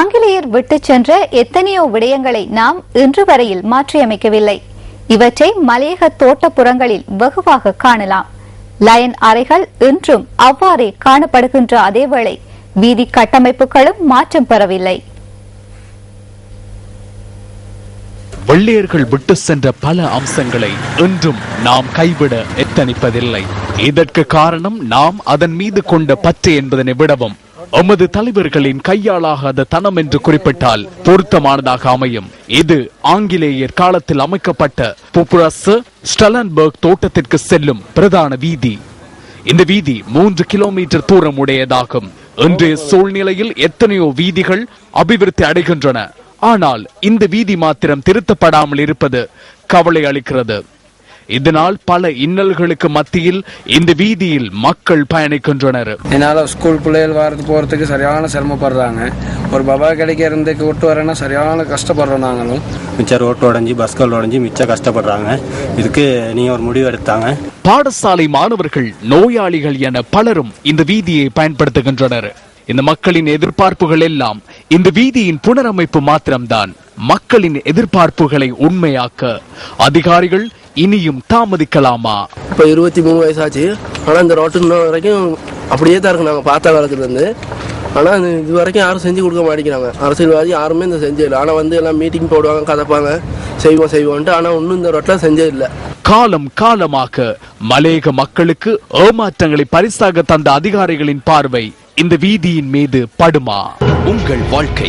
ஆங்கிலேயர் விட்டுச் சென்ற எத்தனையோ விடயங்களை நாம் இன்று வரையில் மாற்றியமைக்கவில்லை. இவற்றை மலையக தோட்டப்புறங்களில் வெகுவாக காணலாம். லயன் அறைகள் இன்றும் அவ்வாறே காணப்படுகின்ற அதேவேளை வீதி கட்டமைப்புகளும் மாற்றம் பெறவில்லை. வெள்ளையர்கள் விட்டு சென்ற பல அம்சங்களை இன்றும் நாம் கைவிட எத்தனிப்பதில்லை. இதற்கு காரணம் நாம் அதன் மீது கொண்ட பற்று என்பதனை விடவும் எமது தலைவர்களின் கையாளாகாத தனம் என்று குறிப்பிட்டால் பொருத்தமானதாக அமையும். இது ஆங்கிலேயர் காலத்தில் அமைக்கப்பட்ட புப்ரஸ் ஸ்டெலன்பர்க் தோட்டத்திற்கு செல்லும் பிரதான வீதி. இந்த வீதி 3 கிலோமீட்டர் தூரம் உடையதாகும். இன்றைய சூழ்நிலையில் எத்தனையோ வீதிகள் அபிவிருத்தி அடைகின்றன. ஆனால் இந்த வீதி மாத்திரம் திருத்தப்படாமல் இருப்பது கவலை அளிக்கிறது. இதனால் பல இன்னல்களுக்கு மத்தியில் இந்த வீதியில் மக்கள் பயணிக்கின்றனர். என்னால் ஸ்கூல் பிள்ளைகள் வரது போகிறதுக்கு சரியான சிரமப்படுறாங்க. ஒரு பபா கிடைக்க இருந்துக்கு விட்டு வரேன்னா சரியான கஷ்டப்படுறோம். நாங்களும் மிச்ச ரோட்டு உடஞ்சி பஸ்கள் உடஞ்சி மிச்சம் கஷ்டப்படுறாங்க. இதுக்கு நீ ஒரு முடிவு எடுத்தாங்க. பாடசாலை மாணவர்கள், நோயாளிகள் என பலரும் இந்த வீதியை பயன்படுத்துகின்றனர். இந்த மக்களின் எதிர்பார்ப்புகள் எல்லாம் இந்த வீதியின் புனரமைப்பு மாத்திரம்தான். மக்களின் எதிர்பார்ப்புகளை உண்மையாக்க அதிகாரிகள் இனியும் தாமதிக்கலாமா? இப்போ 23 வயசாச்சு. ஆனால் இந்த ரோட்டு வரைக்கும் அப்படியே தான் இருக்கு. நாங்கள் பார்த்த காலத்துல இருந்து. ஆனால் இது வரைக்கும் யாரும் செஞ்சு கொடுக்க மாட்டேங்கிறாங்க. அரசியல்வாதி யாருமே இந்த செஞ்சதில்லை. ஆனால் எல்லாம் மீட்டிங் போடுவாங்க, கதைப்பாங்க, செய்வோன்ட்டு. ஆனால் ஒன்றும் இந்த ரோட்டில் செஞ்சதில்லை. காலம் காலமாக மலையக மக்களுக்கு ஏமாற்றங்களை பரிசாக தந்த அதிகாரிகளின் பார்வை இந்த வீதியின் மீது படுமா? உங்கள் வாழ்க்கை